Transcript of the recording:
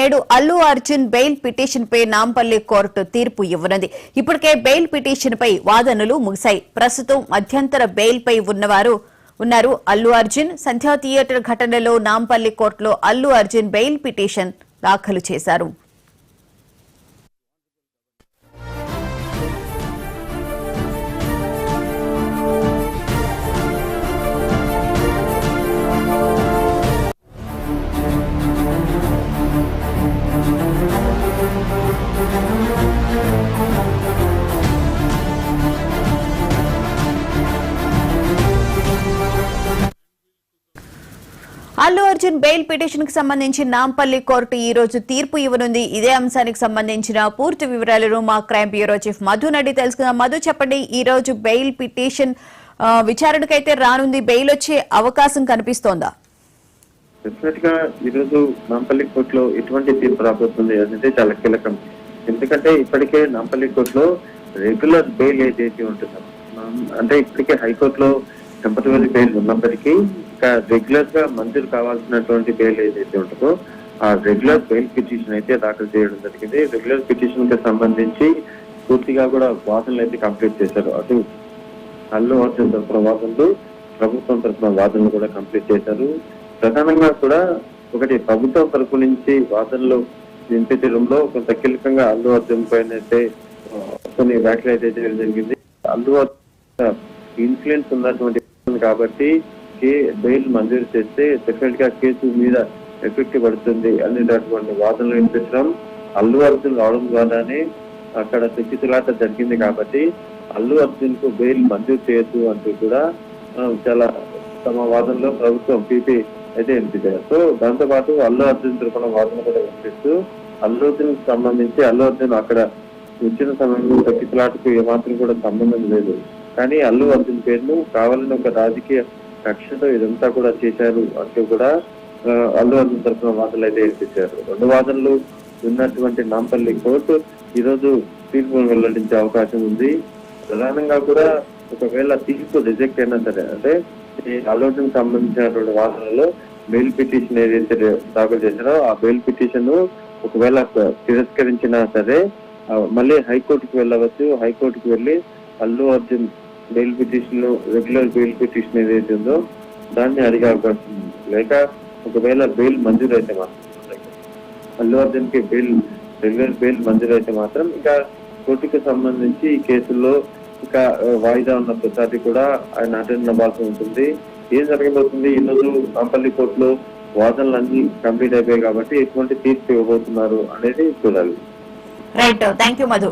నేడు Allu Arjun bail petition పై Nampally court తీర్పు ఇవ్వనుంది. ఇప్పటికే బెయిల్ పిటిషన్ పై వాదనలు ముగిశాయి. ప్రస్తుతం మధ్యంతర బెయిల్ పై ఉన్నారు అల్లు అర్జున్. సంధ్యా థియేటర్ ఘటనలో నాంపల్లి కోర్టులో అల్లు అర్జున్ బెయిల్ పిటిషన్ దాఖలు చేశారు. అల్లు అర్జున్ బెయిల్ పిటిషన్ కి సంబంధించి నాంపల్లి కోర్టు ఈ రోజు తీర్పు ఇవ్వనుంది. ఇదే అంశానికి సంబంధించిన పూర్తి వివరాలను మా క్రైమ్ బ్యూరో చీఫ్ మధు నడి తెలుసుకుందాం. మధు, చెప్పండి, ఈ రోజు బెయిల్ పిటిషన్ విచారణకైతే రానుంది. బెయిల్ వచ్చే అవకాశం కనిపిస్తోందా? డెఫినెట్ గా ఈ రోజు నాంపల్లి కోర్టులో ఎటువంటి తీర్పు రాబోతుంది అనేది చాలా కీలకం. ఎందుకంటే ఇప్పటికే నాంపల్లి కోర్టులో రెగ్యులర్ బెయిల్ ఏదైతే ఉంటుందో, అంటే ఇప్పటికే హైకోర్టులో టెంపరరీ బెయిల్ ఉన్నప్పటికీ ఇంకా రెగ్యులర్ గా మంజూరు కావాల్సినటువంటి బెయిల్ ఏదైతే ఉంటుందో ఆ రెగ్యులర్ బెయిల్ పిటిషన్ అయితే దాఖలు చేయడం జరిగింది. రెగ్యులర్ పిటిషన్ కి సంబంధించి పూర్తిగా కూడా వాదనలు అయితే కంప్లీట్ చేశారు. అటు అల్లు అర్జున్ తరఫున వాదనలు, ప్రభుత్వం తరఫున వాదనలు కూడా కంప్లీట్ చేశారు. ప్రధానంగా కూడా ఒకటి ప్రభుత్వం తరఫు నుంచి వాదనలు వినిపించడంలో కొంత కీలకంగా అల్లు అర్జున్ పైన అయితే కొన్ని వ్యాఖ్యలు అయితే చేయడం జరిగింది. అల్లు అర్జున్ ఇన్ఫ్లుయెన్స్ ఉన్నటువంటి కాబట్టి బెయిల్ మంజూరు చేస్తే డెఫినెట్ గా కేసు మీద ఎఫెక్ట్ పడుతుంది అనేటటువంటి వాదనలు వినిపించడం, అల్లు అర్జున్ రావడం ద్వారానే అక్కడ తెచ్చితులాట జరిగింది కాబట్టి అల్లు అర్జున్ కు బెయిల్ మంజూరు చేయొద్దు అంటూ కూడా చాలా తమ వాదనలో ప్రభుత్వం పీపీ అయితే వినిపించారు. సో దాంతో పాటు అల్లు అర్జున్ తరపున వాదన కూడా వినిపిస్తూ అల్లు అర్జున్ కు సంబంధించి అల్లు అర్జున్ అక్కడ వచ్చిన సమయంలో తగ్గితులాటకు ఏమాత్రం కూడా సంబంధం లేదు, కానీ అల్లు అర్జున్ పేరును కావాలని ఒక రాజకీయ కక్షతో ఇదంతా కూడా చేశారు అంటూ కూడా అల్లు అర్జున్ తరఫున వాదనలు అయితే వినిపించారు. రెండు వాదనలు ఉన్నటువంటి నాంపల్లి కోర్టు ఈ రోజు తీర్పు వెల్లడించే అవకాశం ఉంది. ప్రధానంగా కూడా ఒకవేళ తీర్పు రిజెక్ట్ అయినా సరే, అంటే ఈ అల్లు అర్జున్ సంబంధించినటువంటి వాదనలో బెయిల్ పిటిషన్ ఏదైతే దాఖలు చేశారో ఆ బెయిల్ పిటిషన్ ఒకవేళ తిరస్కరించినా సరే మళ్ళీ హైకోర్టుకు వెళ్ళవచ్చు. హైకోర్టుకు వెళ్ళి Allu Arjun bail petition regular bail petition ఏదైతే ఉందో దాన్ని అడిగే అవకాశం ఉంది. లేక ఒకవేళ బెయిల్ మంజూరు అయితే మాత్రం అల్లు అర్జున్ కి రెగ్యులర్ బెయిల్ మంజూరు అయితే మాత్రం ఇంకా కోర్టుకు సంబంధించి ఈ కేసుల్లో ఇంకా వాయిదా ఉన్న ప్రతిసారి కూడా ఆయన అటెండ్ అవ్వాల్సి ఉంటుంది. ఏం జరగబోతుంది, ఈ రోజు నాంపల్లి కోర్టులో వాదనలు అన్ని కంప్లీట్ అయిపోయాయి కాబట్టి ఎటువంటి తీర్పు ఇవ్వబోతున్నారు అనేది చూడాలి. Right, thank you Madhu.